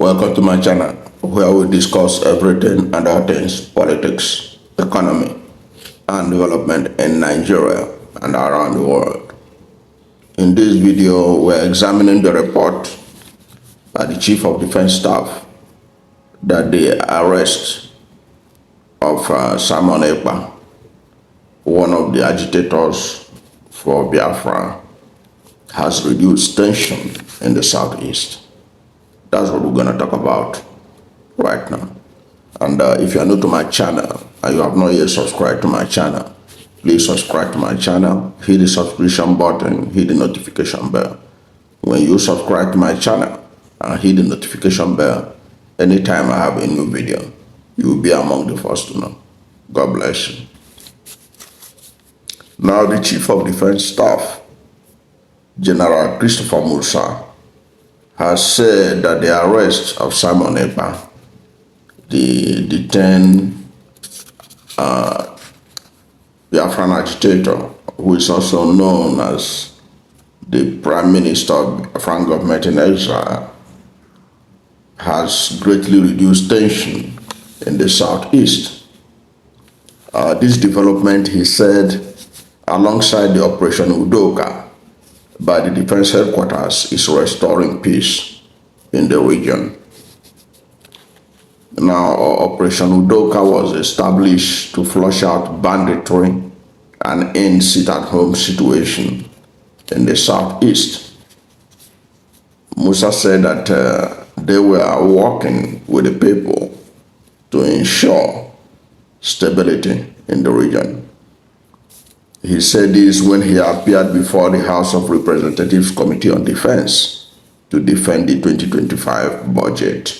Welcome to my channel where we discuss everything and all things politics, economy, and development in Nigeria and around the world. In this video, we're examining the report by the Chief of Defense Staff that the arrest of Simon Ekpa, one of the agitators for Biafra, has reduced tension in the southeast. That's what we're going to talk about right now. And if you are new to my channel and you have not yet subscribed to my channel, please subscribe to my channel, hit the subscription button, hit the notification bell. When you subscribe to my channel and hit the notification bell, anytime I have a new video, you will be among the first to know. God bless you. Now, the Chief of Defense Staff, General Christopher Musa, has said that the arrest of Simon Ekpa, the 10 Biafran agitator, who is also known as the Prime Minister of the Biafra Government in Exile, has greatly reduced tension in the southeast. This development, he said, alongside the Operation Udoka by the defense headquarters, is restoring peace in the region. Now, Operation Udoka was established to flush out banditry and end sit-at-home situation in the southeast. Musa said that they were working with the people to ensure stability in the region. He said this when he appeared before the House of Representatives Committee on Defense to defend the 2025 budget.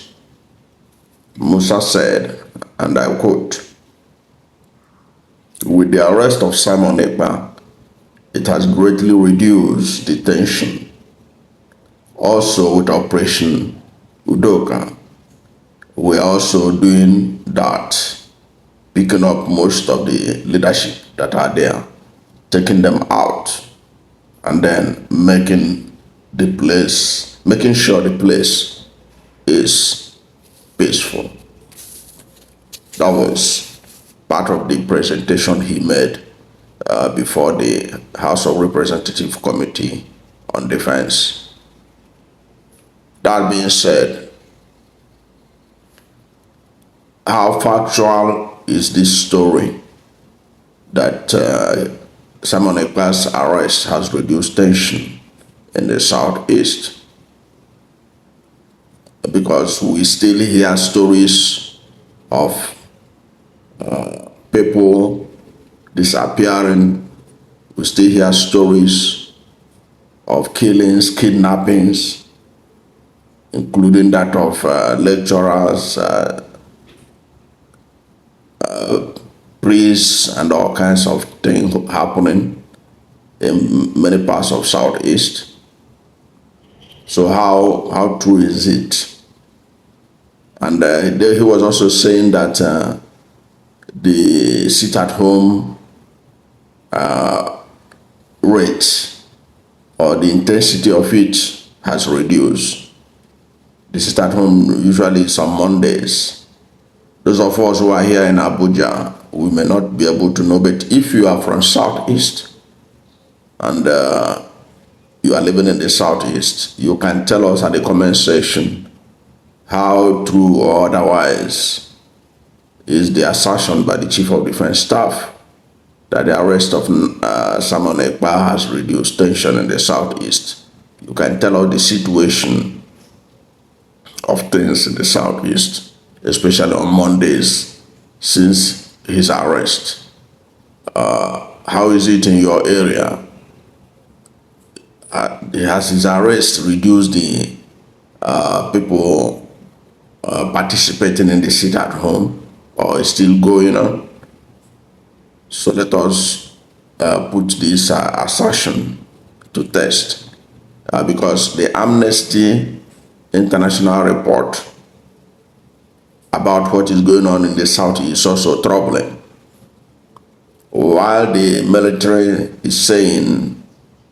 Musa said, and I quote, "With the arrest of Simon Ekpa, it has greatly reduced the tension. Also with Operation Udoka, we're also doing that, picking up most of the leadership that are there, taking them out, and then making sure the place is peaceful." That was part of the presentation he made before the House of Representatives Committee on Defense. That being said, how factual is this story that Simon Ekpa's arrest has reduced tension in the southeast? Because we still hear stories of people disappearing. We still hear stories of killings, kidnappings, including that of lecturers, priests, and all kinds of things happening in many parts of southeast. So how true is it? And he was also saying that the sit-at-home rate or the intensity of it has reduced. The sit-at-home usually is on Mondays. Those of us who are here in Abuja, we may not be able to know, but if you are from southeast and you are living in the southeast, you can tell us at the comment section how true or otherwise is the assertion by the Chief of Defense Staff that the arrest of Simon Ekpa has reduced tension in the southeast. You can tell us the situation of things in the southeast, especially on Mondays since his arrest. How is it in your area? Has his arrest reduced the people participating in the sit-at-home, or is still going on? So let us put this assertion to test, because the Amnesty International report about what is going on in the South is also troubling. While the military is saying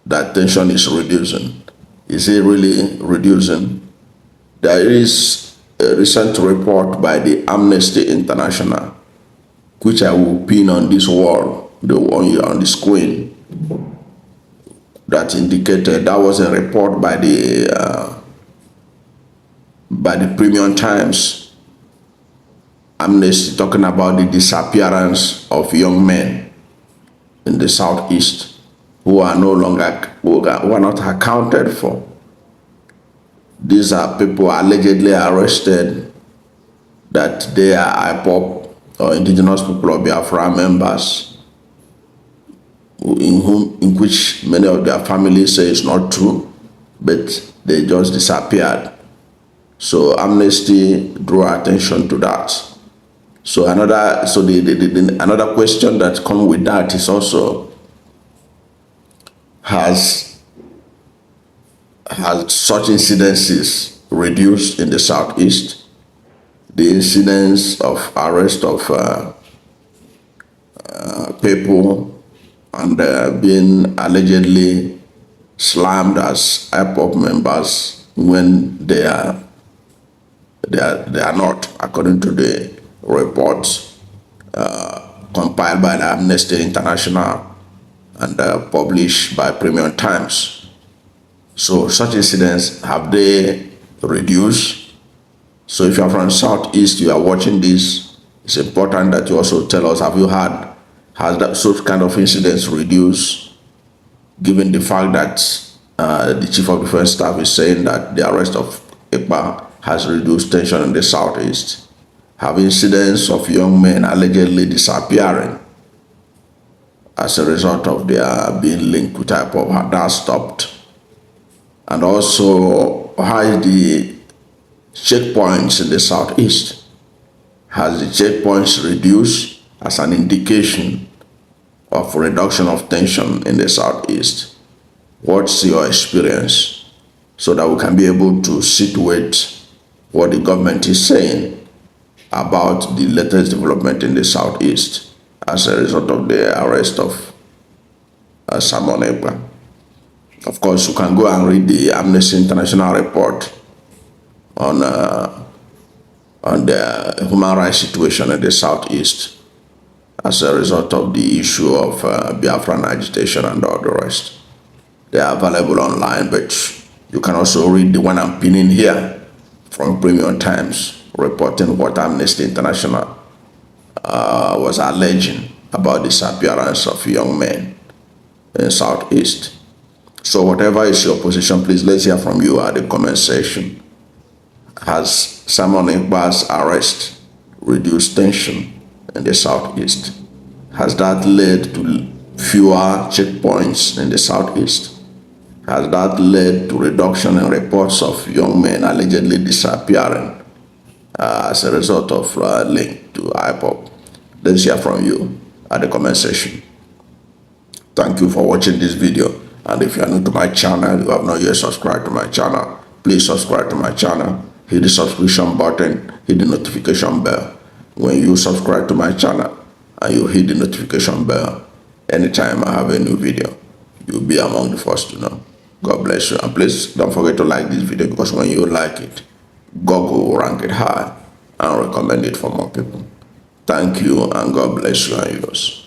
that tension is reducing, is it really reducing? There is a recent report by the Amnesty International, which I will pin on this wall, the one on the screen, that indicated that was a report by the Premium Times, Amnesty, talking about the disappearance of young men in the southeast who are not accounted for. These are people allegedly arrested that they are IPOP or indigenous people of Biafra members, in which many of their families say it's not true, but they just disappeared. So Amnesty drew attention to that. So another question that comes with that is also, has such incidences reduced in the southeast? The incidence of arrest of people and being allegedly slammed as IPOP members when they are not, according to the reports compiled by the Amnesty International and published by Premium Times. So such incidents, have they reduced? So if you're from Southeast, you are watching this, it's important that you also tell us, has that such kind of incidents reduced, given the fact that the Chief of Defense Staff is saying that the arrest of Ekpa has reduced tension in the Southeast? Have incidents of young men allegedly disappearing as a result of their being linked with IPOP, have that stopped? And also, how is the checkpoints in the southeast? Has the checkpoints reduced as an indication of reduction of tension in the southeast? What's your experience, so that we can be able to situate what the government is saying about the latest development in the southeast as a result of the arrest of Simon Ekpa? Of course, you can go and read the Amnesty International report on the human rights situation in the southeast as a result of the issue of Biafran agitation and all the rest. They are available online, but you can also read the one I'm pinning here from Premium Times, reporting what Amnesty International was alleging about the disappearance of young men in Southeast. So whatever is your position, please let's hear from you at the comment section. Has Simon Ekpa's arrest reduced tension in the Southeast? Has that led to fewer checkpoints in the Southeast? Has that led to reduction in reports of young men allegedly disappearing as a result of link to IPOP? Let's hear from you at the comment section. Thank you for watching this video. And if you are new to my channel, you have not yet subscribed to my channel, please subscribe to my channel. Hit the subscription button, hit the notification bell. When you subscribe to my channel and you hit the notification bell, anytime I have a new video, you'll be among the first to know. God bless you. And please don't forget to like this video, because when you like it, Google will rank it high and recommend it for more people. Thank you, and God bless you and yours.